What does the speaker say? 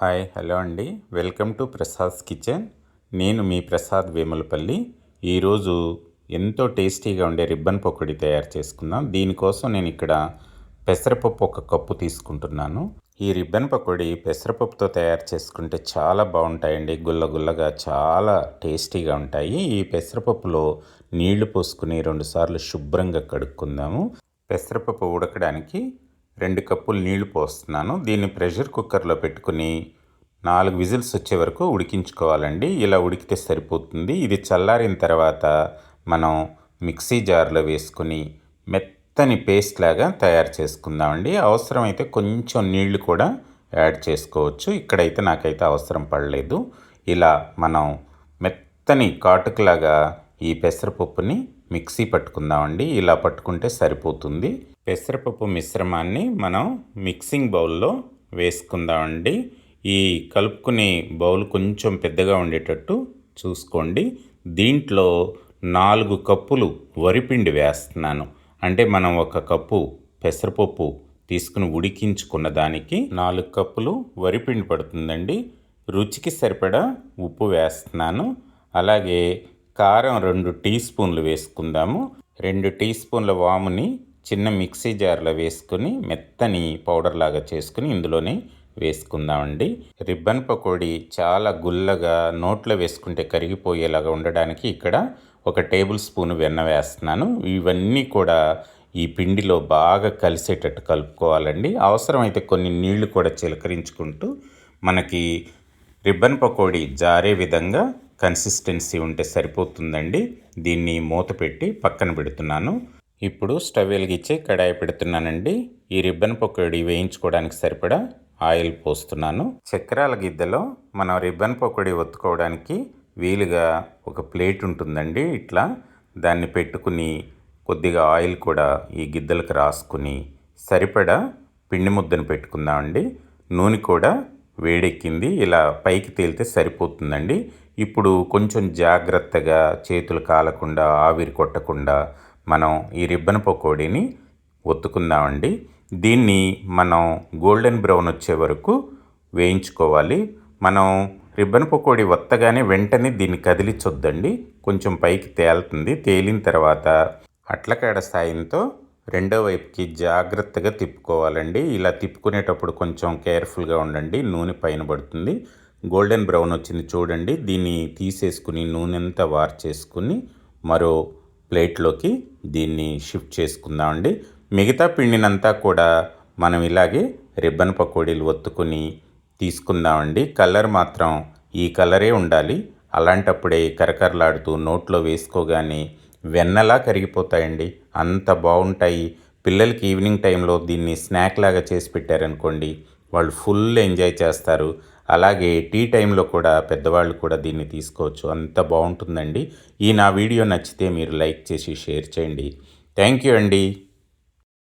Hi hello అండి. Welcome to Prasad's kitchen. నేను మీ ప్రసాద్ వేములపల్లి. ఈరోజు ఎంతో టేస్టీగా ఉండే రిబ్బన్ పకోడీ తయారు చేసుకుందాం. దీనికోసం నేను ఇక్కడ పెసరపప్పు 1 కప్పు తీసుకుంటున్నాను. ఈ రిబ్బన్ పకోడీ పెసరపప్పుతో తయారు చేసుకుంటే చాలా బాగుంటాయండి. గుల్లగుల్లగా చాలా టేస్టీగా ఉంటాయి. ఈ పెసరపప్పులో నీళ్లు పోసుకుని 2 సార్లు శుభ్రంగా కడుక్కుందాము. పెసరపప్పు ఉడకడానికి 2 కప్పులు నీళ్లు పోస్తున్నాను. దీన్ని ప్రెషర్ కుక్కర్లో పెట్టుకుని 4 విజిల్స్ వచ్చే వరకు ఉడికించుకోవాలండి. ఇలా ఉడికితే సరిపోతుంది. ఇది చల్లారిన తర్వాత మనం మిక్సీ జార్లో వేసుకుని మెత్తని పేస్ట్ లాగా తయారు చేసుకుందామండి. అవసరమైతే కొంచెం నీళ్లు కూడా యాడ్ చేసుకోవచ్చు. ఇక్కడైతే నాకైతే అవసరం పడలేదు. ఇలా మనం మెత్తని కాటుకులాగా ఈ పెసరపప్పుని మిక్సీ పట్టుకుందామండి. ఇలా పట్టుకుంటే సరిపోతుంది. పెసరపప్పు మిశ్రమాన్ని మనం మిక్సింగ్ బౌల్లో వేసుకుందామండి. ఈ కలుపుకునే బౌల్ కొంచెం పెద్దగా ఉండేటట్టు చూసుకోండి. దీంట్లో 4 కప్పులు వరిపిండి వేస్తున్నాను. అంటే మనం 1 కప్పు పెసరపప్పు తీసుకుని ఉడికించుకున్న దానికి 4 కప్పులు వరిపిండి పడుతుందండి. రుచికి సరిపడా ఉప్పు వేస్తున్నాను. అలాగే కారం 2 టీ స్పూన్లు వేసుకుందాము. 2 టీ స్పూన్ల వాముని చిన్న మిక్సీ జార్లో వేసుకుని మెత్తని పౌడర్ లాగా చేసుకుని ఇందులోనే వేసుకుందామండి. రిబ్బన్ పకోడీ చాలా గుల్లగా నోట్లో వేసుకుంటే కరిగిపోయేలాగా ఉండడానికి ఇక్కడ 1 టేబుల్ స్పూన్ వెన్న వేస్తున్నాను. ఇవన్నీ కూడా ఈ పిండిలో బాగా కలిసేటట్టు కలుపుకోవాలండి. అవసరమైతే కొన్ని నీళ్లు కూడా చిలకరించుకుంటూ మనకి రిబ్బన్ పకోడీ జారే విధంగా కన్సిస్టెన్సీ ఉంటే సరిపోతుందండి. దీన్ని మూత పెట్టి పక్కన పెడుతున్నాను. ఇప్పుడు స్టవ్ వెలిగించి కడాయి పెడుతున్నానండి. ఈ రిబ్బన్ పకోడీ వేయించుకోవడానికి సరిపడా ఆయిల్ పోస్తున్నాను. చక్రాల గిద్దలో మనం రిబ్బన్ పకోడీ ఒత్తుకోవడానికి వీలుగా ఒక ప్లేట్ ఉంటుందండి. ఇట్లా దాన్ని పెట్టుకుని కొద్దిగా ఆయిల్ కూడా ఈ గిద్దలకు రాసుకుని సరిపడా పిండి ముద్దను పెట్టుకుందామండి. నూనె కూడా వేడెక్కింది. ఇలా పైకి తేలితే సరిపోతుందండి. ఇప్పుడు కొంచెం జాగ్రత్తగా చేతులు కాలకుండా ఆవిరి కొట్టకుండా మనం ఈ రిబ్బన్ పకోడీని ఒత్తుకుందామండి. దీన్ని మనం గోల్డెన్ బ్రౌన్ వచ్చే వరకు వేయించుకోవాలి. మనం రిబ్బన్ పకోడీ ఒత్తగానే వెంటనే దీన్ని కదిలించొద్దండి. కొంచెం పైకి తేలుతుంది. తేలిన తర్వాత అట్లకాడ సాయంతో రెండో వైపుకి జాగ్రత్తగా తిప్పుకోవాలండి. ఇలా తిప్పుకునేటప్పుడు కొంచెం కేర్ఫుల్గా ఉండండి. నూనె పైన పడుతుంది. గోల్డెన్ బ్రౌన్ వచ్చింది చూడండి. దీన్ని తీసేసుకుని నూనె అంతా వార్చేసుకుని మరో ప్లేట్లోకి దీన్ని షిఫ్ట్ చేసుకుందామండి. మిగతా పిండినంతా కూడా మనం ఇలాగే రిబ్బన్ పకోడీలు ఒత్తుకుని తీసుకుందామండి. కలర్ మాత్రం ఈ కలరే ఉండాలి. అలాంటప్పుడే కరకరలాడుతూ నోట్లో వేసుకోగానే వెన్నలా కరిగిపోతాయండి. అంత బాగుంటాయి. పిల్లలకి ఈవినింగ్ టైంలో దీన్ని స్నాక్ లాగా చేసి పెట్టారనుకోండి, వాళ్ళు ఫుల్ ఎంజాయ్ చేస్తారు. అలాగే టీ టైంలో కూడా పెద్దవాళ్ళు కూడా దీన్ని తీసుకోవచ్చు. అంత బాగుంటుందండి. నా వీడియో నచ్చితే మీరు లైక్ చేసి షేర్ చేయండి. థ్యాంక్ యూ అండి.